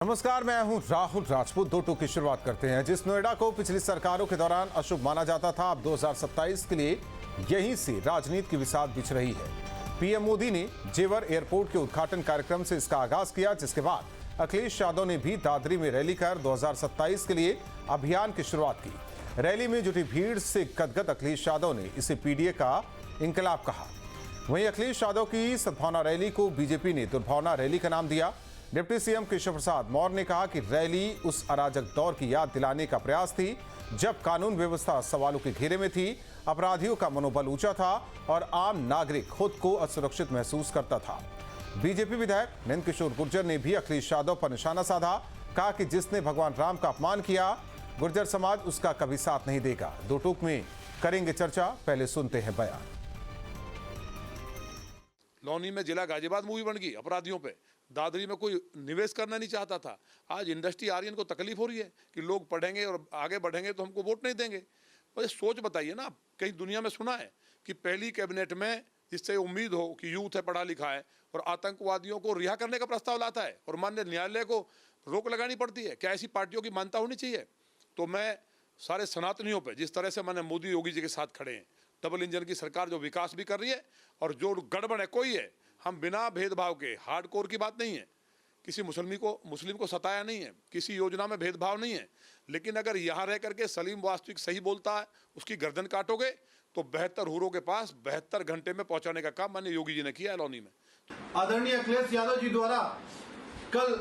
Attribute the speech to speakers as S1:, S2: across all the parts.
S1: नमस्कार, मैं हूं राहुल राजपूत। दो टूक की शुरुआत करते हैं। जिस नोएडा को पिछली सरकारों के दौरान अशुभ माना जाता था, अब 2027 के लिए यहीं से राजनीति की विसात बिछ रही है। पीएम मोदी ने जेवर एयरपोर्ट के उद्घाटन कार्यक्रम से इसका आगाज किया, जिसके बाद अखिलेश यादव ने भी दादरी में रैली कर 2027 के लिए अभियान की शुरुआत की। रैली में जुटी भीड़ से गदगद अखिलेश यादव ने इसे पीडीए का इंकलाब कहा। वहीं अखिलेश यादव की सद्भावना रैली को बीजेपी ने दुर्भावना रैली का नाम दिया। डिप्टी सीएम केशव प्रसाद मौर्य ने कहा कि रैली उस अराजक दौर की याद दिलाने का प्रयास थी जब कानून व्यवस्था सवालों के घेरे में थी, अपराधियों का मनोबल ऊंचा था और आम नागरिक खुद को असुरक्षित महसूस करता था। बीजेपी विधायक नंद किशोर गुर्जर ने भी अखिलेश यादव पर निशाना साधा। कहा कि जिसने भगवान राम का अपमान किया, गुर्जर समाज उसका कभी साथ नहीं देगा। दो टूक में करेंगे चर्चा, पहले सुनते हैं बयान।
S2: लौनी में जिला गाजियाबाद मूवी बन गई अपराधियों पे। दादरी में कोई निवेश करना नहीं चाहता था। आज इंडस्ट्री आ रही है, इनको तकलीफ हो रही है कि लोग पढ़ेंगे और आगे बढ़ेंगे तो हमको वोट नहीं देंगे। और ये सोच बताइए ना, कहीं दुनिया में सुना है कि पहली कैबिनेट में जिससे उम्मीद हो कि यूथ है, पढ़ा लिखा है और आतंकवादियों को रिहा करने का प्रस्ताव लाता है और माननीय न्यायालय को रोक लगानी पड़ती है? क्या ऐसी पार्टियों की मान्यता होनी चाहिए? तो मैं सारे सनातनियों पर, जिस तरह से मैंने मोदी योगी जी के साथ खड़े हैं, डबल इंजन की सरकार जो विकास भी कर रही है और जो गड़बड़ है कोई है, हम बिना भेदभाव के, हार्डकोर की बात नहीं है, किसी मुस्लिम को सताया नहीं है, किसी योजना में भेदभाव नहीं है, लेकिन अगर यहाँ रह करके सलीम वास्तविक सही बोलता है, उसकी गर्दन काटोगे तो 72 हुरों के पास 72 घंटे में पहुंचाने का काम माननीय योगी जी ने किया है लौनी में।
S3: आदरणीय अखिलेश यादव जी द्वारा कल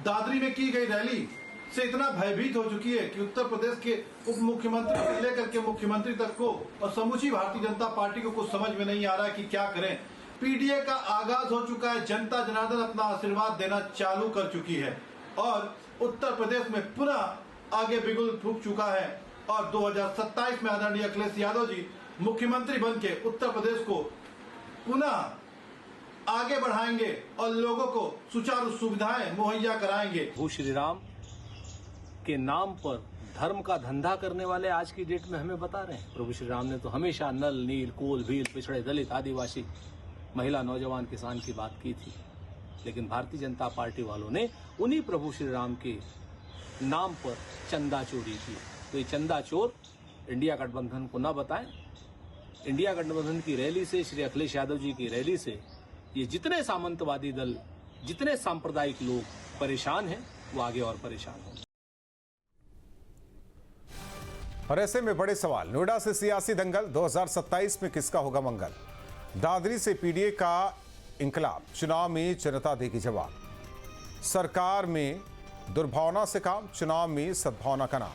S3: दादरी में की गई रैली से इतना भयभीत हो चुकी है कि उत्तर प्रदेश के उप मुख्यमंत्री से लेकर के मुख्यमंत्री तक को और समूची भारतीय जनता पार्टी को कुछ समझ में नहीं आ रहा है कि क्या करें। पीडीए का आगाज हो चुका है, जनता जनार्दन अपना आशीर्वाद देना चालू कर चुकी है और उत्तर प्रदेश में पुनः आगे बिगुल फूंक चुका है और 2027 में आदरणीय अखिलेश यादव जी मुख्यमंत्री बन के उत्तर प्रदेश को पुनः आगे बढ़ाएंगे और लोगों को सुचारू सुविधाएं मुहैया कराएंगे।
S4: प्रभु श्री राम के नाम पर धर्म का धंधा करने वाले आज की डेट में हमें बता रहे हैं। प्रभु श्री राम ने तो हमेशा नल, नील, कोल, भील, पिछड़े, दलित, आदिवासी, महिला, नौजवान, किसान की बात की थी, लेकिन भारतीय जनता पार्टी वालों ने उन्हीं प्रभु श्री राम के नाम पर चंदा चोरी की। तो ये चंदा चोर इंडिया गठबंधन को न बताएं। इंडिया गठबंधन की रैली से, श्री अखिलेश यादव जी की रैली से ये जितने सामंतवादी दल, जितने सांप्रदायिक लोग परेशान हैं, वो आगे और परेशान होंगे।
S1: और ऐसे में बड़े सवाल, नोएडा से सियासी दंगल, 2027 में किसका होगा मंगल? दादरी से पीडीए का इंकलाब, चुनाव में जनता देगी जवाब। सरकार में दुर्भावना से काम, चुनाव में सद्भावना का नाम।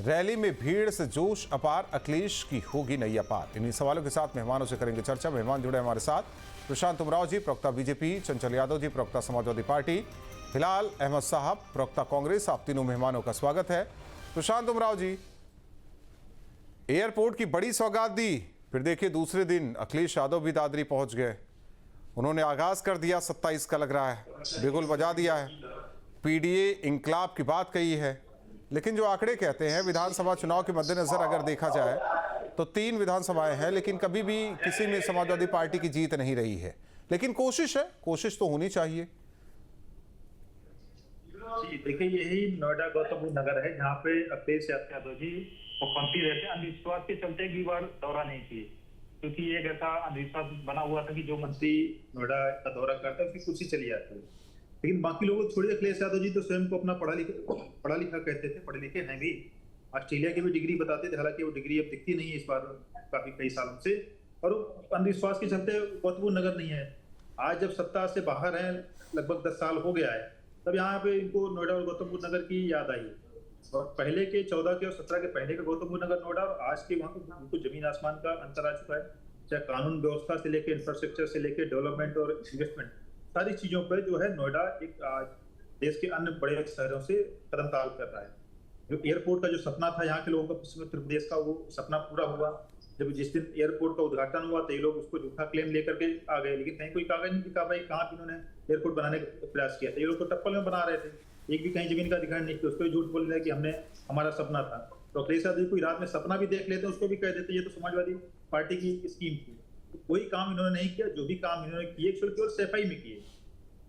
S1: रैली में भीड़ से जोश अपार, अखिलेश की होगी नई अपार। इन्हीं सवालों के साथ मेहमानों से करेंगे चर्चा। मेहमान जुड़े हमारे साथ प्रशांत उमराव जी, प्रवक्ता बीजेपी, चंचल यादव जी, प्रवक्ता समाजवादी पार्टी, हिलाल अहमद साहब, प्रवक्ता कांग्रेस। आप तीनों मेहमानों का स्वागत है। प्रशांत उमराव जी, एयरपोर्ट की बड़ी सौगात दी, फिर देखिए दूसरे दिन अखिलेश यादव भी दादरी पहुंच गए। उन्होंने आगाज कर दिया 27 का, लग रहा है बिगुल बजा दिया है, पीडीए इंकलाब की बात कही है। लेकिन जो आंकड़े कहते हैं, विधानसभा चुनाव के मद्देनजर अगर देखा जाए तो 3 विधानसभाएं हैं, लेकिन कभी भी किसी में समाजवादी पार्टी की जीत नहीं रही है। लेकिन कोशिश है, कोशिश तो होनी चाहिए।
S5: देखिए, यही नोएडा गौतम बुद्ध नगर है जहाँ पे अखिलेश यादव जी मुख्यमंत्री रहते। अंधविश्वास के चलते एक बार दौरा नहीं किए, क्योंकि एक ऐसा अंधविश्वास बना हुआ था कि जो मंत्री नोएडा का दौरा करता है उसकी कुर्सी चली जाती है। लेकिन बाकी लोगों को छोड़िए, अखिलेश यादव जी तो स्वयं को अपना पढ़ा लिखा कहते थे, पढ़े लिखे हैं भी। ऑस्ट्रेलिया की भी डिग्री बताते थे, हालांकि वो डिग्री अब दिखती नहीं है इस बार काफी कई सालों से। और अंधविश्वास के चलते गौतम बुद्ध नगर नहीं है। आज जब सत्ता से बाहर है, लगभग 10 साल हो गया है, तब यहाँ पे इनको नोएडा और गौतम बुद्ध नगर की याद आई। और पहले के 14 के और 17 के पहले का गौतम बुद्ध नगर नोएडा और आज के वहाँ बिल्कुल जमीन आसमान का अंतर आ चुका है। चाहे कानून व्यवस्था से लेकर इंफ्रास्ट्रक्चर से लेकर डेवलपमेंट और इन्वेस्टमेंट, सारी चीजों पर जो है नोएडा एक देश के अन्य बड़े शहरों से कदम ताल कर रहा है। जो एयरपोर्ट का जो सपना था यहाँ के लोगों का, पश्चिम उत्तर प्रदेश का, वो सपना पूरा हुआ। जब जिस दिन एयरपोर्ट का उद्घाटन हुआ तो ये लोग उसको झूठा क्लेम लेकर के आ गए, लेकिन कहीं कोई कागज नहीं दिखा भाई कहाँ पे इन्होंने एयरपोर्ट बनाने का प्रयास किया था। ये लोग तो टप्पल में बना रहे थे, एक भी कहीं जमीन का अधिकार नहीं, उसको झूठ बोल रहे कि हमारा सपना था। तो अखिलेश यादव कोई रात में सपना भी देख लेते, उसको भी कह देते ये तो समाजवादी पार्टी की स्कीम थी। कोई काम इन्होंने नहीं किया। जो भी काम इन्होंने किए केवल सफाई में किए।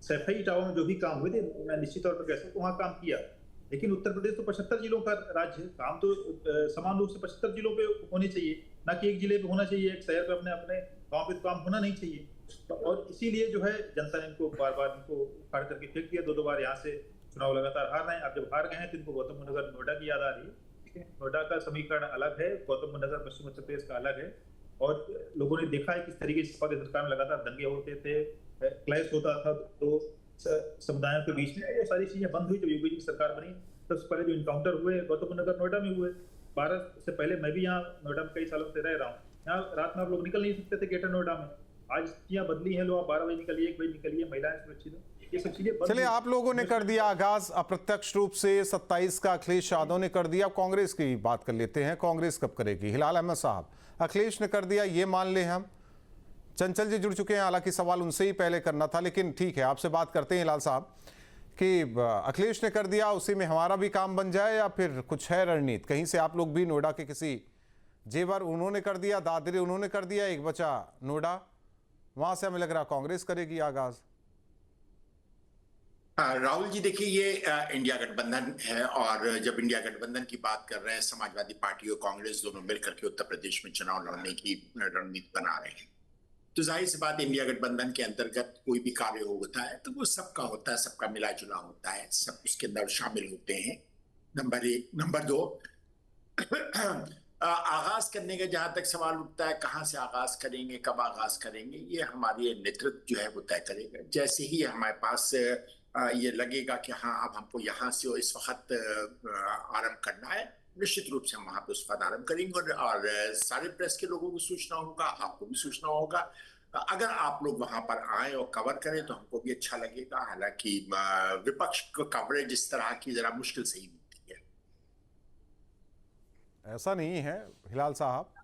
S5: सैफई टावर में जो भी काम हुए थे, मैं निश्चित तौर पर कह सकता हूँ वहाँ काम किया। लेकिन उत्तर प्रदेश तो 75 जिलों का राज्य है, काम तो समान रूप से 75 जिलों पे होने चाहिए, ना कि एक जिले पे होना चाहिए, एक शहर पे अपने अपने गांव पे तो काम होना नहीं चाहिए। और इसीलिए जो है जनता ने इनको बार बार इनको उखाड़ करके फेंक दिया। दो बार यहाँ से चुनाव लगातार हार रहे हैं। अब जब हार गए हैं तो इनको गौतम बुद्ध नगर नोएडा की याद आ रही है। नोएडा का समीकरण अलग है, गौतम बुद्ध नगर पश्चिम उत्तर प्रदेश का अलग है। और लोगों ने देखा है किस तरीके से सपा की सरकार में लगातार दंगे होते थे, क्लैश होता था तो समुदायों के बीच में। वो सारी चीजें बंद हुई जब यूपी की सरकार बनी। सबसे पहले जो इनकाउंटर हुए गौतम बुद्ध नगर नोएडा में हुए। 12 से पहले मैं भी यहाँ नोएडा में कई सालों से रह रहा हूँ। यहाँ रात में आप लोग निकल नहीं सकते थे ग्रेटर नोएडा में। आज स्थितियां बदली हैं, लोग आप 12 बजे निकलिए, 1 बजे निकलिए, महिलाएं सुरक्षित हैं। ये सब चीजें
S1: चलिए, आप लोगों ने कर दिया आगाज अप्रत्यक्ष रूप से 27 का अखिलेश यादव ने कर दिया। कांग्रेस की बात कर लेते हैं, कांग्रेस कब करेगी? हिलाल अहमद साहब, अखिलेश ने कर दिया ये मान ले हम। चंचल जी जुड़ चुके हैं, हालांकि सवाल उनसे ही पहले करना था, लेकिन ठीक है आपसे बात करते हैं हिलाल साहब कि अखिलेश ने कर दिया, उसी में हमारा भी काम बन जाए या फिर कुछ है रणनीति? कहीं से आप लोग भी नोएडा के किसी जेवर उन्होंने कर दिया, दादरी उन्होंने कर दिया, एक बचा नोएडा, वहां से हमें लग रहा कांग्रेस करेगी आगाज।
S6: राहुल जी देखिए, ये इंडिया गठबंधन है और जब इंडिया गठबंधन की बात कर रहे हैं, समाजवादी पार्टी और कांग्रेस दोनों मिलकर के उत्तर प्रदेश में चुनाव लड़ने की रणनीति बना रहे हैं, तो जाहिर सी बात इंडिया गठबंधन के अंतर्गत कोई भी कार्य होता है तो वो सबका होता है, सबका मिला जुला होता है, सब उसके अंदर शामिल होते हैं। नंबर 1। नंबर 2, आगाज करने का जहां तक सवाल उठता है, कहां से आगाज करेंगे, कब आगाज करेंगे, ये हमारे नेतृत्व जो है वो तय करेगा। जैसे ही हमारे पास ये लगेगा कि हाँ अब हमको यहाँ से इस वक्त आरंभ करना है, निश्चित रूप से हम वहां पे उस वक्त आरंभ करेंगे और सारे प्रेस के लोगों को सूचना होगा, आपको भी सूचना होगा। अगर आप लोग वहां पर आए और कवर करें तो हमको भी अच्छा लगेगा। हालांकि विपक्ष को कवरेज इस तरह की जरा मुश्किल से ही मिलती है।
S1: ऐसा नहीं है हिलाल साहब,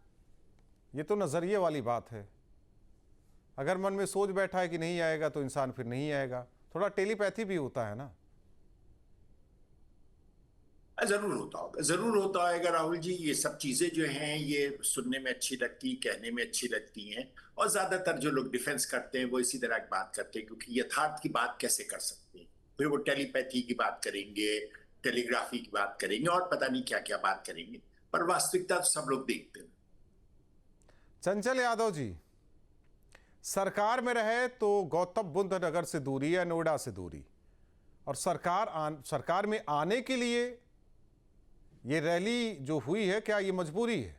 S1: ये तो नजरिए वाली बात है। अगर मन में सोच बैठा है कि नहीं आएगा तो इंसान फिर नहीं आएगा। थोड़ा टेलीपैथी भी होता है ना।
S6: जरूर होता होगा, जरूर होता होगा राहुल जी। ये सब चीजें जो हैं ये सुनने में अच्छी लगती, कहने में अच्छी लगती हैं, और ज्यादातर जो लोग डिफेंस करते हैं वो इसी तरह की बात करते हैं, क्योंकि यथार्थ की बात कैसे कर सकते हैं? फिर वो टेलीपैथी की बात करेंगे, टेलीग्राफी की बात करेंगे और पता नहीं क्या क्या बात करेंगे, पर वास्तविकता तो सब लोग देखते हैं।
S1: चंचल यादव जी, सरकार में रहे तो गौतम बुद्ध नगर से दूरी या नोएडा से दूरी, और सरकार में आने के लिए ये रैली जो हुई है, क्या ये मजबूरी है?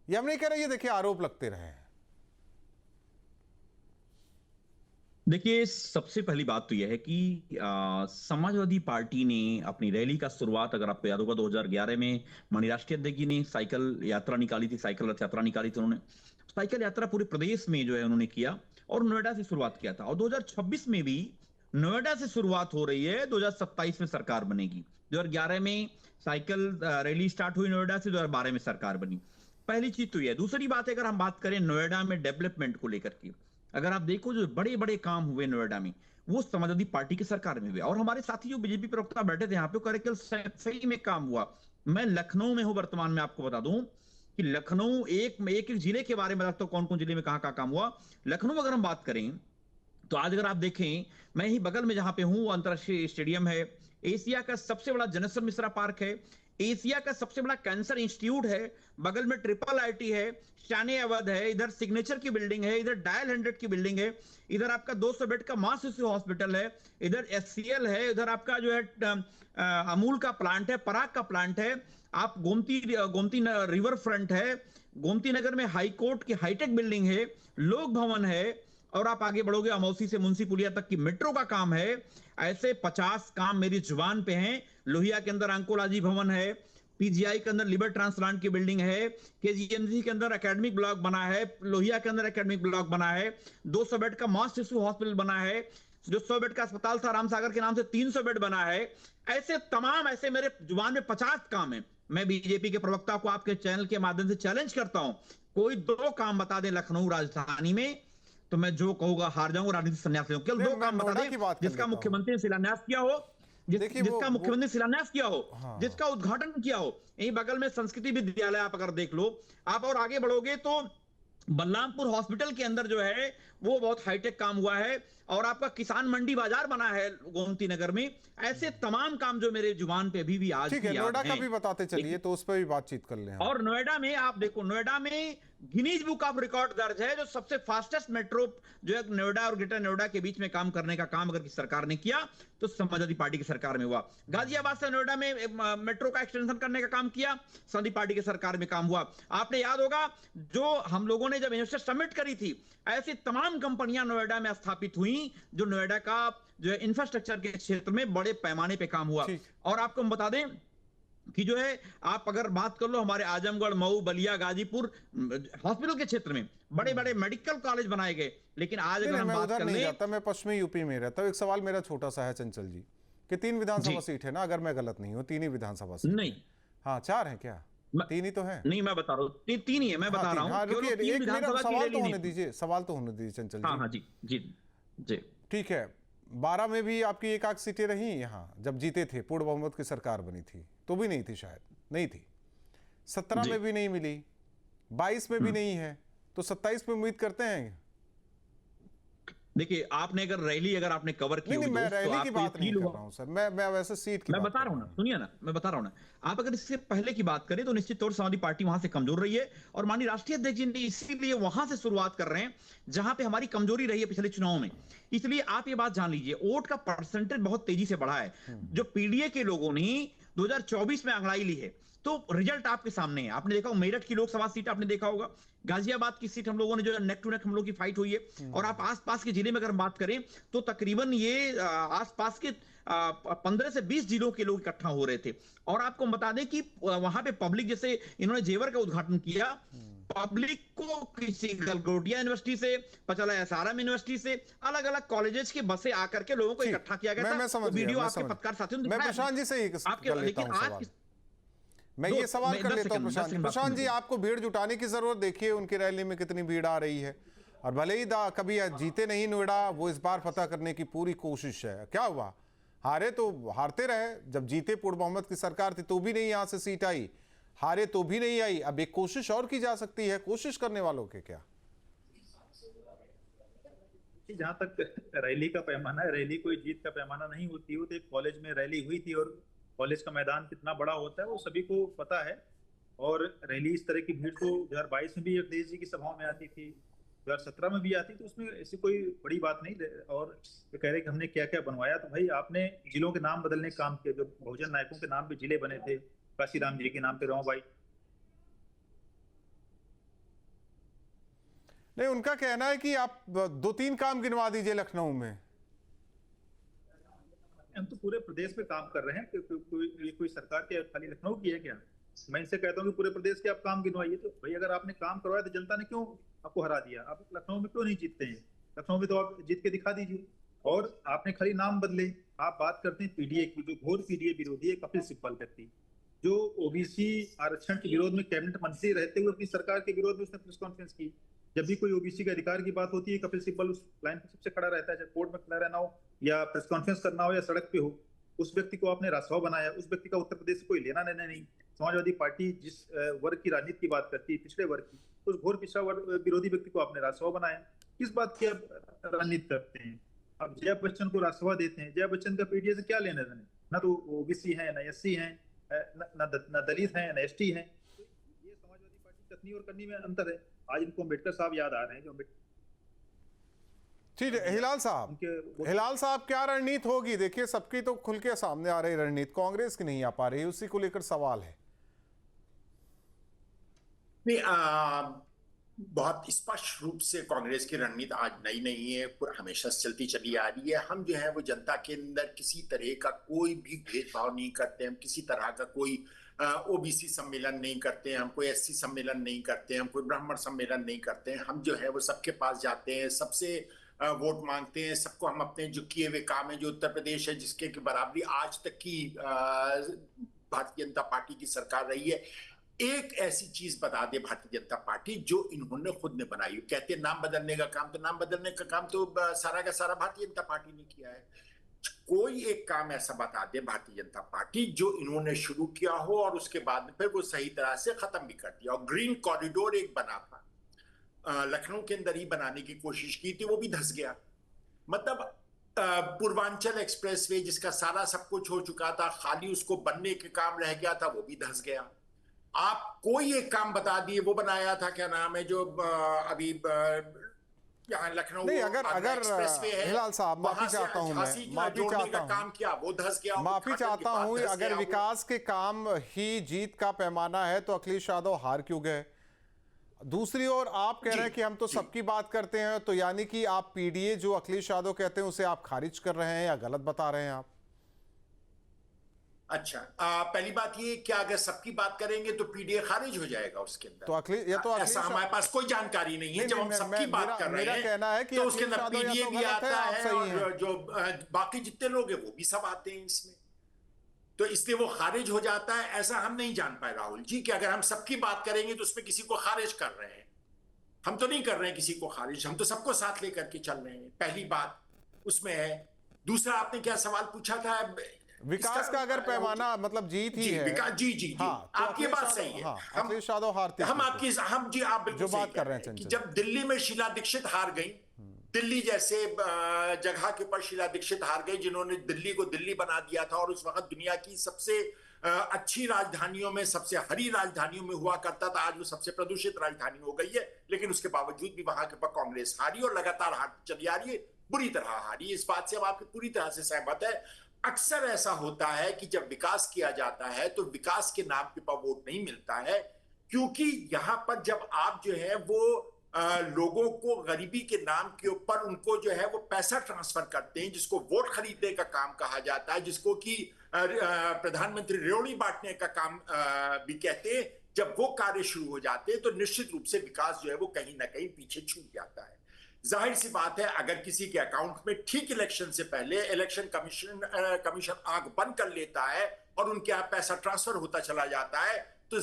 S1: ये हम नहीं कह रहे, ये देखिए आरोप लगते रहे हैं।
S7: देखिए, सबसे पहली बात तो यह है कि समाजवादी पार्टी ने अपनी रैली का शुरुआत, अगर आपको याद होगा, 2011 में माननीय राष्ट्रीय अध्यक्ष जी ने साइकिल यात्रा निकाली थी, साइकिल रथ यात्रा निकाली थी। उन्होंने साइकिल यात्रा पूरे प्रदेश में जो है उन्होंने किया और नोएडा से शुरुआत किया था। और 2026 में भी नोएडा से शुरुआत हो रही है। 2027 में सरकार बनेगी। 2011 में साइकिल रैली स्टार्ट हुई नोएडा से, 2012 में सरकार बनी। पहली चीज तो यह। दूसरी बात है, अगर हम बात करें नोएडा में डेवलपमेंट को लेकर के, अगर आप देखो जो बड़े बड़े काम हुए नोएडा में, वो समाजवादी पार्टी की सरकार में हुए। और हमारे साथी जो बीजेपी प्रवक्ता बैठे थे यहाँ पे, कह रहे सही में काम हुआ। मैं लखनऊ में हूं वर्तमान में, आपको बता दूं कि लखनऊ एक जिले के बारे में बताता हूं, कौन कौन जिले में कहां काम हुआ। लखनऊ अगर हम बात करें तो आज अगर आप देखें, मैं ही बगल में जहां पे हूं, अंतरराष्ट्रीय स्टेडियम है, एशिया का सबसे बड़ा जनेश्वर मिश्रा पार्क है, एशिया का सबसे बड़ा कैंसर इंस्टीट्यूट है, बगल में ट्रिपल आईटी है, शाने अवध है, इधर सिग्नेचर की बिल्डिंग है, इधर डायल 100 की बिल्डिंग है, इधर आपका 200 बेड का मां शिशु हॉस्पिटल है, इधर एचसीएल है, इधर आपका जो है अमूल का प्लांट है, पराग का प्लांट है, आप गोमती रिवर फ्रंट है, गोमती नगर में हाई कोर्ट की हाईटेक बिल्डिंग है, लोक भवन है, और आप आगे बढ़ोगे अमौसी से मुंशी पुलिया तक की मेट्रो का काम है। ऐसे 50 काम मेरी जुबान पे हैं। लोहिया के अंदर अंकोलॉजी भवन है, पीजीआई के अंदर लिवर ट्रांसप्लांट की बिल्डिंग है, केजीएमजी के अंदर एकेडमिक ब्लॉक बना है, लोहिया के अंदर एकेडमिक ब्लॉक बना है, 200 बेड का मां शिशु हॉस्पिटल बना है, जो 100 बेड का अस्पताल था राम सागर के नाम से 300 बेड बना है। ऐसे तमाम ऐसे मेरे जुबान में 50 काम है। मैं बीजेपी के प्रवक्ता को आपके चैनल के माध्यम से चैलेंज करता हूं, कोई 2 काम बता दे लखनऊ राजधानी में, तो मैं जो कहूंगा हार जाऊंगा, राजनीतिक संन्यास लूंगा। केवल 2 काम बता दे जिसका मुख्यमंत्री ने शिलान्यास किया हो, जिसका मुख्यमंत्री शिलान्यास किया हो, जिसका उद्घाटन किया हो। यही बगल में संस्कृति विद्यालय आप अगर देख लो आप, और आगे बढ़ोगे तो बलरामपुर हॉस्पिटल के अंदर जो है वो बहुत हाईटेक काम हुआ है। और आपका किसान मंडी बाजार बना है गोमती नगर में। ऐसे तमाम काम जो मेरे जुबान पे अभी भी आज
S1: ठीक है,
S7: भी याद
S1: नोएडा का
S7: हैं।
S1: भी बताते चलिए, तो उस पर भी बातचीत कर लें हम।
S7: और नोएडा में आप देखो, नोएडा में गिनीज बुक ऑफ रिकॉर्ड दर्ज है, जो सबसे फास्टेस्ट मेट्रो जो है नोएडा और ग्रेटर नोएडा के बीच में काम करने का काम अगर किसी सरकार ने किया तो समाजवादी पार्टी की सरकार में हुआ। गाजियाबाद से नोएडा में मेट्रो का एक्सटेंशन करने का काम किया, समाजवादी पार्टी की सरकार में काम हुआ। आपने याद होगा जो हम लोगों ने जब इन्वेस्टर समिट करी थी, ऐसी तमाम कंपनियां नोएडा में स्थापित हुई जो नोएडा का जो है इंफ्रास्ट्रक्चर के क्षेत्र में बड़े पैमाने पे काम हुआ। और आपको हम बता दें कि जो है आप अगर बात कर लो हमारे आजमगढ़, मऊ, बलिया, गाजीपुर हॉस्पिटल के क्षेत्र में बड़े बड़े मेडिकल कॉलेज बनाए गए। लेकिन आज अगर हम बात कर
S1: नहीं
S7: लें,
S1: जाता, मैं पश्चिमी यूपी में रहता हूँ। एक सवाल मेरा छोटा सा है चंचल जी, कि 3 विधानसभा सीट है ना, अगर मैं गलत नहीं हूँ, 3 ही विधानसभा सीट।
S7: नहीं,
S1: हाँ 4 है क्या? 3 ही तो है।
S7: नहीं मैं बता रहा हूँ, 3 ही है, मैं बता रहा हूँ।
S1: हाँ, रुकिए, एक मेरा सवाल तो होने
S7: थी।
S1: दीजिए, सवाल तो होने दीजिए चंचल जी।
S7: हाँ जी जी जी
S1: ठीक है, 12 में भी आपकी एक आध सीटें रही यहाँ जब जीते थे, पूर्ण बहुमत की सरकार बनी थी, तो भी नहीं थी, शायद नहीं थी। 17 में भी नहीं मिली, 22 में भी नहीं है, तो 27 में उम्मीद करते हैं?
S7: देखिए, आपने अगर रैली अगर आपने कवर की,
S1: नहीं, मैं रैली की बात नहीं कर रहा हूं सर, मैं वैसे सीट की
S7: मैं बता रहा हूं ना, सुनिए ना, मैं बता रहा हूं ना। आप अगर इससे पहले की बात करें तो निश्चित तौर से समाजवादी पार्टी वहां से कमजोर रही है, और माननीय राष्ट्रीय अध्यक्ष जी ने इसीलिए वहां से शुरुआत कर रहे हैं जहां पे हमारी कमजोरी रही है पिछले चुनाव में। इसलिए आप ये बात जान लीजिए, वोट का परसेंटेज बहुत तेजी से बढ़ा है। जो पीडीए के लोगों ने 2024 में अंगड़ाई ली है, तो रिजल्ट आपके सामने है। आपने देखा मेरठ की लोकसभा सीट आपने देखा होगा, गाजियाबाद की सीट हम लोगों ने जो नेक टू नेक हम लोग की फाइट हुई है। और आप आसपास के जिले में अगर बात करें तो तकरीबन ये आसपास के 15 से 20 जिलों के लोग इकट्ठा हो रहे थे। और आपको बता दें कि वहां पे पब्लिक, जैसे इन्होंने जेवर का उद्घाटन किया, पब्लिक को किसी गलगोटिया यूनिवर्सिटी से, पचला एसआरएम यूनिवर्सिटी से, अलग अलग कॉलेजेस की बसें आकर के लोगों को इकट्ठा किया गया था।
S1: मैं समझ गया,
S7: वीडियो आपके पत्रकार साथियों ने
S1: मैं
S7: दिखाया।
S1: प्रशांत जी से ही
S7: आपके
S1: कर लेता
S7: लेकिन
S1: हूं
S7: आज
S1: सवाल। मैं ये सवाल कर लेता हूं प्रशांत जी, आपको भीड़ जुटाने की जरूरत, देखिए उनकी रैली में कितनी भीड़ आ रही है, और भले ही कभी जीते नहीं नोएडा, वो इस बार फतह करने की पूरी कोशिश है। क्या हुआ, हारे तो हारते रहे, जब जीते पूर्ण बहुमत की सरकार थी तो भी नहीं यहाँ से सीट आई, हारे तो भी नहीं आई। अब एक कोशिश और की जा सकती है, कोशिश करने वालों के क्या?
S5: जहां तक रैली का पैमाना है, रैली कोई जीत का पैमाना नहीं होती है। वो तो एक कॉलेज में रैली हुई थी, और कॉलेज का मैदान कितना बड़ा होता है वो सभी को पता है। और रैली इस तरह की भीड़ तो 2022 में भी अखिलेश जी की सभाओं में आती थी, 2017 में भी आती, तो उसमें ऐसी कोई बड़ी बात नहीं। और ये कह रहे कि हमने क्या क्या बनवाया, तो भाई आपने जिलों के नाम बदलने का काम किया। जो बहुजन नायकों के नाम पे जिले बने थे, काशीराम जी के नाम पे राव भाई,
S1: नहीं, उनका कहना है कि आप 2-3 काम गिनवा दीजिए लखनऊ में।
S5: हम तो पूरे प्रदेश में काम कर रहे हैं, ये कोई सरकार के खाली लखनऊ की है क्या? मैं इनसे कहता हूँ कि पूरे प्रदेश के आप काम गिनवाइए। तो भाई अगर आपने काम करवाया तो जनता ने क्यों आपको हरा दिया? आप लखनऊ में क्यों नहीं जीतते हैं? लखनऊ में तो आप जीत के दिखा दीजिए। और आपने खाली नाम बदले। आप बात करते हैं पीडीए की, जो घोर पीडीए विरोधी है कपिल सिब्बल व्यक्ति, जो ओबीसी आरक्षण के विरोध में कैबिनेट मंत्री रहते हुए अपनी सरकार के विरोध में उसने प्रेस कॉन्फ्रेंस की। जब भी कोई ओबीसी का अधिकार की बात होती है, कपिल सिब्बल उस लाइन पर सबसे खड़ा रहता है, चाहे कोर्ट में खड़ा रहना हो या प्रेस कॉन्फ्रेंस करना हो या सड़क पे हो। उस व्यक्ति को आपने रासवा बनाया। उस व्यक्ति का उत्तर प्रदेश से कोई लेना देना नहीं। समाजवादी पार्टी जिस वर्ग की राजनीति की बात करती है, पिछड़े वर्ग की, उस घोर पिछड़ा वर्ग विरोधी व्यक्ति को आपने रासवा बनाया। किस बात की आप राजनीति करते हैं? आप जया बच्चन को रासवा देते हैं। जया बच्चन का पीडीए से क्या लेना देना? ना तो ओबीसी है, ना एससी है, ना दलित है, ना एसटी है। ये समाजवादी पार्टी कथनी और करनी में अंतर है। आज इनको अम्बेडकर साहब याद आ रहे हैं, जो
S1: ठीक है। हिलाल साहब क्या रणनीति होगी? देखिए सबकी तो खुल के सामने आ रही रणनीति, कांग्रेस की नहीं आ पा रही, उसी को लेकर सवाल है।
S6: नहीं, बहुत स्पष्ट रूप से कांग्रेस की रणनीति आज नई नहीं है, हमेशा से चलती चली आ रही है। हम जो है वो जनता के अंदर किसी तरह का कोई भी भेदभाव नहीं करते, हम किसी तरह का कोई ओबीसी सम्मेलन नहीं करते हैं, हम कोई एससी सम्मेलन नहीं करते हैं, हम कोई ब्राह्मण सम्मेलन नहीं करते हैं। हम जो है वो सबके पास जाते हैं, सबसे वोट मांगते हैं, सबको हम अपने जो किए हुए काम है, जो उत्तर प्रदेश है जिसके की बराबरी आज तक की भारतीय जनता पार्टी की सरकार रही है। एक ऐसी चीज बता दे भारतीय जनता पार्टी जो इन्होंने खुद ने बनाई। कहते हैं नाम बदलने का काम, तो नाम बदलने का काम तो सारा का सारा भारतीय जनता पार्टी ने किया है। कोई एक काम ऐसा बता दे भारतीय जनता पार्टी जो इन्होंने शुरू किया हो और उसके बाद में फिर वो सही तरह से खत्म भी कर दिया। और ग्रीन कॉरिडोर एक बना था, लखनऊ के अंदर ही बनाने की कोशिश की थी, वो भी धंस गया। मतलब पूर्वांचल एक्सप्रेसवे जिसका सारा सब कुछ हो चुका था, खाली उसको बनने के काम रह गया था, वो भी धंस गया। आप कोई एक काम बता दिए, वो बनाया था, क्या नाम है, जो अभी यहाँ लखनऊ
S1: नहीं, अगर
S6: एक्सप्रेसवे है,
S1: हिलाल साहब, माफी
S6: वहां से
S1: चाहता हूं,
S6: झांसी
S1: मैं माफी
S6: जोड़ने
S1: चाहता
S6: का
S1: हूं,
S6: काम किया, वो धंस गया।
S1: माफी चाहता हूं, अगर विकास के काम ही जीत का पैमाना है तो अखिलेश यादव हार क्यों गए? दूसरी ओर आप कह रहे हैं कि हम तो सबकी बात करते हैं, तो यानी कि आप पीडीए जो अखिलेश यादव कहते हैं उसे आप खारिज कर रहे हैं या गलत बता रहे हैं आप?
S6: अच्छा, पहली बात ये, क्या अगर सबकी बात करेंगे तो पीडीए खारिज हो जाएगा उसके अंदर?
S1: तो
S6: ऐसा हमारे पास कोई जानकारी नहीं है। जब हम सबकी बात कर रहे हैं,
S1: कहना है कि
S6: तो उसके अंदर
S1: अखिलेश यादव
S6: पीडीए
S1: या तो
S6: भी
S1: गलत है,
S6: आता
S1: आप
S6: है,
S1: सही हैं।
S6: और जो बाकी जितने लोग हैं वो भी सब आते हैं इसमें, तो इसलिए वो खारिज हो जाता है। ऐसा हम नहीं जान पाए राहुल जी कि अगर हम सबकी बात करेंगे तो उसमें किसी को खारिज कर रहे हैं। हम तो नहीं कर रहे हैं किसी को खारिज, हम तो सबको साथ लेकर के चल रहे हैं। पहली बात उसमें है। दूसरा, आपने क्या सवाल पूछा था?
S1: विकास का अगर पैमाना मतलब जीत ही है,
S6: विकास, जी
S1: हाँ, तो
S6: आपकी बात सही है।
S1: अखिलेश यादव हारते
S6: हम आपकी, हम जी, आप बिल्कुल
S1: जो
S6: सही
S1: बात कर रहे हैं
S6: कि
S1: चंचल।
S6: जब दिल्ली में शीला दीक्षित हार गई, दिल्ली जैसे जगह के ऊपर शीला दीक्षित हार गई, जिन्होंने दिल्ली को दिल्ली बना दिया था और उस वक्त दुनिया की सबसे अच्छी राजधानियों में, सबसे हरी राजधानियों में हुआ करता था। आज वो सबसे प्रदूषित राजधानी हो गई है, लेकिन उसके बावजूद भी वहां के ऊपर कांग्रेस हारी और लगातार हारती चली आ रही है, बुरी तरह हारी। इस बात से हम आपकी पूरी तरह से सहमत है। अक्सर ऐसा होता है कि जब विकास किया जाता है तो विकास के नाम के ऊपर वोट नहीं मिलता है, क्योंकि यहां पर जब आप जो है वो लोगों को गरीबी के नाम के ऊपर उनको जो है वो पैसा ट्रांसफर करते हैं, जिसको वोट खरीदने का काम कहा जाता है, जिसको कि प्रधानमंत्री रेवड़ी बांटने का काम भी कहते हैं। जब वो कार्य शुरू हो जाते हैं तो निश्चित रूप से विकास जो है वो कहीं ना कहीं पीछे छूट जाता है। जाहिर सी बात है, अगर किसी के अकाउंट में ठीक इलेक्शन से पहले इलेक्शन कमीशन आंख बंद कर लेता है और उनके यहाँ पैसा ट्रांसफर होता चला जाता है, तो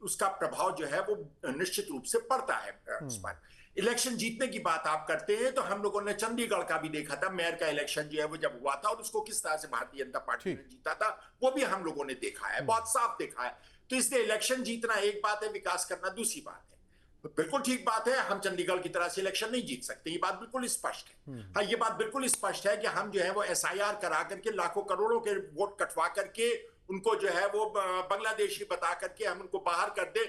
S6: उसका प्रभाव जो है वो निश्चित रूप से पड़ता है उस पर। इलेक्शन जीतने की बात आप करते हैं, तो हम लोगों ने चंडीगढ़ का भी देखा था, मेयर का इलेक्शन जो है वो जब हुआ था और उसको किस तरह से भारतीय जनता पार्टी ने जीता था, वो भी हम लोगों ने देखा है, बहुत साफ देखा है। तो इसलिए इलेक्शन जीतना एक बात है, विकास करना दूसरी बात है। बिल्कुल ठीक बात है, हम चंडीगढ़ की तरह से इलेक्शन नहीं जीत सकते, ये बात बिल्कुल स्पष्ट है। हाँ, ये बात बिल्कुल स्पष्ट है कि हम जो है वो एसआईआर करा करके लाखों करोड़ों के वोट कटवा करके उनको जो है वो बांग्लादेशी बता करके हम उनको बाहर कर दे।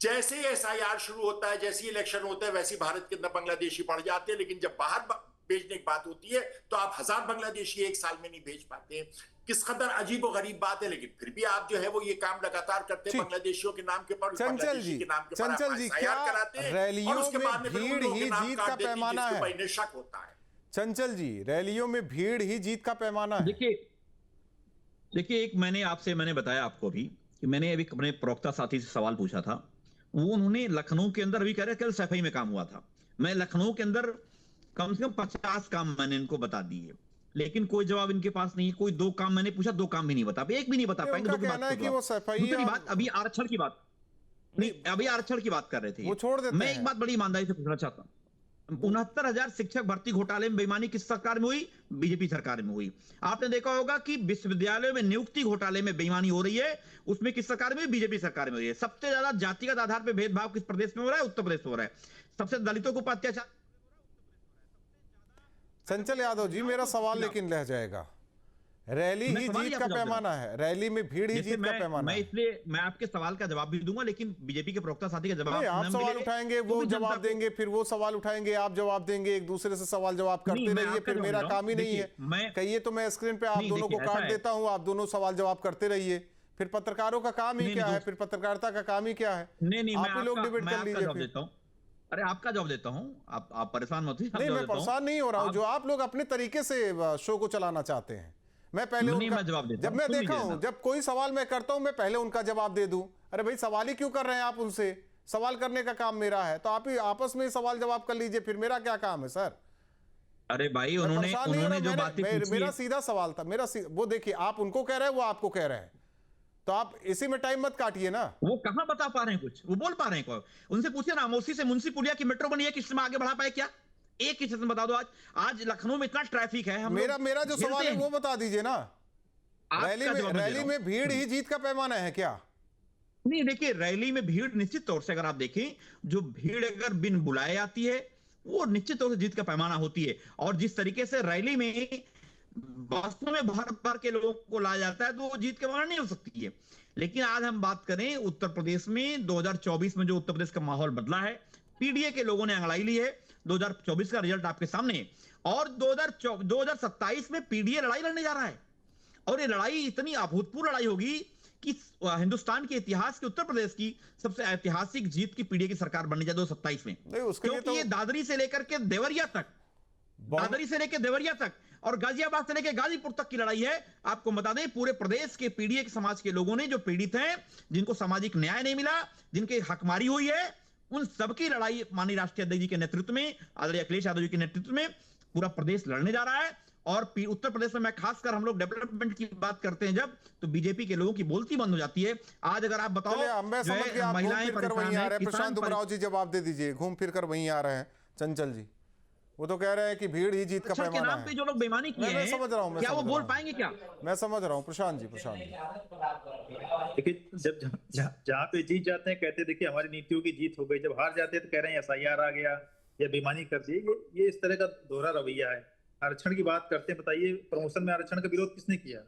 S6: जैसे ही एसआईआर शुरू होता है, जैसे ही इलेक्शन होता है, वैसे ही भारत के अंदर बांग्लादेशी बढ़ जाते हैं। लेकिन जब बाहर भेजने की बात होती है तो आप 1000 बांग्लादेशी एक साल में नहीं भेज पाते हैं। किस कदर अजीब और गरीब बात है, लेकिन फिर भी आप जो है वो ये काम लगातार करते हैं बांग्लादेशियों के नाम के ऊपर,
S1: चंचल जी, क्या रैलियों में भीड़ ही जीत का पैमाना है?
S6: शक होता है
S1: चंचल जी, रैलियों में भीड़ ही जीत का पैमाना है?
S7: देखिए एक मैंने बताया आपको अभी कि मैंने अभी अपने प्रवक्ता साथी से सवाल पूछा था, वो उन्होंने लखनऊ के अंदर अभी कह रहे कल सफाई में काम हुआ था। मैं लखनऊ के अंदर कम से कम 50 काम मैंने इनको बता दिए, लेकिन कोई जवाब इनके पास नहीं है। कोई 2 काम मैंने पूछा, 2 काम भी नहीं बता, एक भी नहीं बता पाएंगे। दूसरी बात, अभी आरक्षण की बात नहीं, अभी आरक्षण की बात कर रहे थे,
S1: वो छोड़ देते
S7: मैं एक बात बड़ी ईमानदारी से पूछना चाहता हूं, 69,000 शिक्षक भर्ती घोटाले में बेईमानी किस सरकार में हुई? बीजेपी सरकार में हुई। आपने देखा होगा कि विश्वविद्यालयों में नियुक्ति घोटाले में बेईमानी हो रही है, उसमें किस सरकार में? बीजेपी सरकार में हो रही है। सबसे ज्यादा जातिगत आधार पर भेदभाव किस प्रदेश में हो रहा है? उत्तर प्रदेश में हो रहा है। सबसे दलितों को अत्याचार।
S1: चंचल यादव जी, मेरा सवाल लेकिन रह जाएगा, रैली ही जीत का पैमाना है, रैली में भीड़ ही जीत का पैमाना है।
S7: इसलिए मैं आपके सवाल का जवाब भी दूंगा, लेकिन बीजेपी के प्रवक्ता साथी का जवाब
S1: आप सवाल उठाएंगे, वो जवाब देंगे, फिर वो सवाल उठाएंगे, आप जवाब देंगे, एक दूसरे से सवाल जवाब करते रहिए, फिर मेरा काम ही नहीं है। कहिए तो मैं स्क्रीन पे आप दोनों को काट देता हूं, आप दोनों सवाल जवाब करते रहिए। फिर पत्रकारों का काम ही क्या है? फिर पत्रकारिता का काम ही क्या है? आप ही लोग डिबेट कर लीजिए।
S7: अरे आपका जवाब देता हूं, आप परेशान मत होइए।
S1: नहीं, मैं परेशान नहीं हो रहा हूं, जो आप लोग अपने तरीके से शो को चलाना चाहते हैं। मैं पहले जब मैं देखा हूं, जब कोई सवाल मैं करता हूं, मैं पहले उनका जवाब दे दूं। अरे भाई, सवाल ही क्यों कर रहे हैं आप उनसे? सवाल करने का काम मेरा है, तो आप ही आपस में सवाल जवाब कर लीजिए, फिर मेरा क्या काम है सर?
S7: अरे भाई, उन्होंने जो बातें पूछी,
S1: मेरा सीधा सवाल था, वो देखिए, आप उनको कह रहे हैं, वो आपको कह रहे हैं, तो आप इसी में टाइम मत काटिए ना।
S7: वो कहां बता पा रहे हैं कुछ, वो बोल पा रहे हैं? उनसे पूछिए ना, मोसी से मुंशी पुलिया की मेट्रो बनी है, किस में आगे बढ़ा पाए क्या? एक ही स्टेशन बता दो। आज लखनऊ में इतना ट्रैफिक है,
S1: मेरा जो सवाल है वो बता दीजिए ना। रैली में भीड़ ही जीत का पैमाना है क्या?
S7: नहीं, देखिए, रैली में भीड़ निश्चित तौर से अगर आप देखें, जो भीड़ अगर बिन बुलाए आती है वो निश्चित तौर से जीत का पैमाना होती है। और जिस तरीके से रैली में वास्तव में भर भर के लोगों को लाया जाता है तो वो जीत का पैमाना नहीं हो सकती है। लेकिन आज हम बात करें उत्तर प्रदेश में 2024 में जो उत्तर प्रदेश का माहौल बदला है, पीडीए के लोगों ने अंगड़ाई ली है। 2024 का रिजल्ट आपके सामने है और 2027 में पीडीए लड़ाई लड़ने जा रहा है और ये लड़ाई इतनी अभूतपूर्व लड़ाई होगी कि हिंदुस्तान के इतिहास की, उत्तर प्रदेश की सबसे ऐतिहासिक जीत की पीडीए की सरकार बनने जा 2027 में। क्योंकि ये दादरी से लेकर के देवरिया तक और गाजियाबाद से लेकर गाजीपुर तक की लड़ाई है। आपको बता दें पूरे प्रदेश के पीडीए के समाज के लोगों ने जो पीड़ित हैं, जिनको सामाजिक न्याय नहीं मिला, जिनके हकमारी हुई है, उन सबकी लड़ाई माननीय राष्ट्रीय अध्यक्ष जी के नेतृत्व में, आदरणीय अखिलेश यादव जी के नेतृत्व में पूरा प्रदेश लड़ने जा रहा है। और उत्तर प्रदेश में मैं खासकर हम लोग डेवलपमेंट की बात करते हैं जब, तो बीजेपी के लोगों की बोलती बंद हो जाती है। आज अगर आप बताओ,
S1: महिलाएं परेशान है, प्रशांत उमराव जी जवाब दे दीजिए, घूम फिर कर वहीं आ रहे हैं चंचल जी। वो तो कह रहे हैं कि भीड़ ही जीत का पैमाना है।
S7: जो लोग बेईमानी किए हैं,
S1: समझ रहा हूँ,
S7: क्या वो बोल पाएंगे क्या?
S1: मैं समझ रहा हूँ प्रशांत जी।
S5: देखिए, जब जहाँ पे जीत जाते हैं कहते हैं देखिए हमारी नीतियों की जीत हो गई, जब हार जाते हैं तो कह रहे हैं एसआईआर आ गया या बेईमानी कर दी। ये इस तरह का दोहरा रवैया है। आरक्षण की बात करते हैं, बताइए प्रमोशन में आरक्षण का विरोध किसने किया?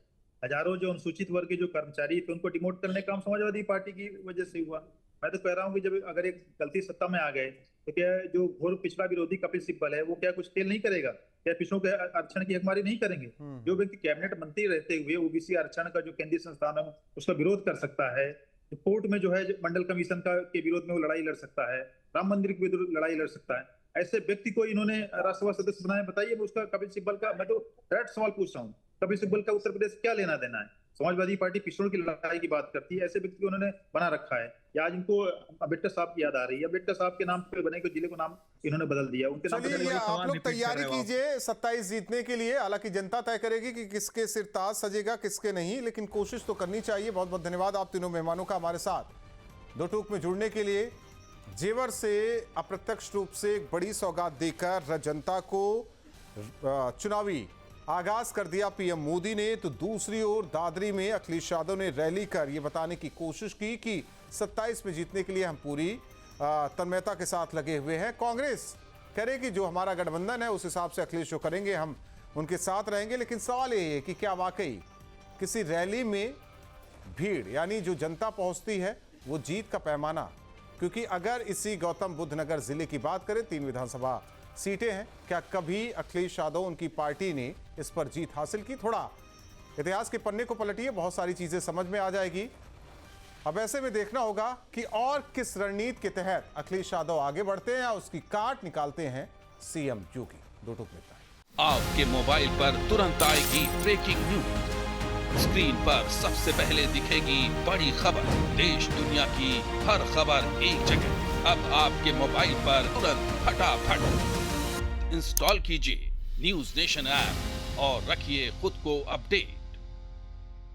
S5: हजारों जो अनुसूचित वर्ग के जो कर्मचारी थे उनको डिमोट करने का काम समाजवादी पार्टी की वजह से हुआ। मैं तो कह रहा हूँ कि जब अगर एक गलती सत्ता में आ गए तो क्या जो घोर पिछड़ा विरोधी कपिल सिब्बल है वो क्या कुछ खेल नहीं करेगा? क्या पिछड़ों के आरक्षण की हकमारी नहीं करेंगे? जो व्यक्ति कैबिनेट मंत्री रहते हुए ओबीसी आरक्षण का जो केंद्रीय संस्थान है उसका विरोध कर सकता है, कोर्ट में जो है मंडल कमीशन का के विरोध में वो लड़ाई लड़ सकता है, राम मंदिर के विरोध लड़ाई लड़ सकता है, ऐसे व्यक्ति को इन्होंने राज्यसभा सदस्य बनाया। बताइए उसका, कपिल सिब्बल का, मैं तो डायरेक्ट सवाल पूछ रहा हूँ, कपिल सिब्बल का उत्तर प्रदेश क्या लेना देना है? समाजवादी पार्टी पिछड़ों की लड़ाई की बात करती है, ऐसे व्यक्ति को उन्होंने बना रखा है। या आज इनको अम्बेडकर साहब की याद आ रही है, अम्बेडकर साहब के नाम पे बने को जिले को नाम इन्होंने बदल दिया, उनके नाम
S1: चलिए आप लोग तैयारी कीजिए 27 जीतने के लिए। हालांकि जनता तय करेगी कि किसके सिर ताज सजेगा किसके नहीं, लेकिन कोशिश तो करनी चाहिए। बहुत बहुत धन्यवाद आप तीनों मेहमानों का हमारे साथ दो टूक में जुड़ने के लिए। जेवर से अप्रत्यक्ष रूप से एक बड़ी सौगात देकर जनता को चुनावी आगाज कर दिया पीएम मोदी ने, तो दूसरी ओर दादरी में अखिलेश यादव ने रैली कर ये बताने की कोशिश की कि 27 में जीतने के लिए हम पूरी तन्मयता के साथ लगे हुए हैं। कांग्रेस कह रही कि जो हमारा गठबंधन है उस हिसाब से अखिलेश जो करेंगे हम उनके साथ रहेंगे। लेकिन सवाल ये है कि क्या वाकई किसी रैली में भीड़ यानी जो जनता पहुंचती है वो जीत का पैमाना? क्योंकि अगर इसी गौतम बुद्ध नगर जिले की बात करें, 3 विधानसभा सीटें हैं, क्या कभी अखिलेश यादव उनकी पार्टी ने इस पर जीत हासिल की? थोड़ा इतिहास के पन्ने को पलटिए, बहुत सारी चीजें समझ में आ जाएगी। अब ऐसे में देखना होगा कि और किस रणनीति के तहत अखिलेश यादव आगे बढ़ते हैं या उसकी काट निकालते हैं सीएम योगी। दो टूक मिलता है।
S8: आपके मोबाइल पर तुरंत आएगी ब्रेकिंग न्यूज, स्क्रीन पर सबसे पहले दिखेगी बड़ी खबर, देश दुनिया की हर खबर एक जगह। अब आपके मोबाइल पर तुरंत फटाफट इंस्टॉल कीजिए न्यूज नेशन ऐप और रखिए खुद को अपडेट।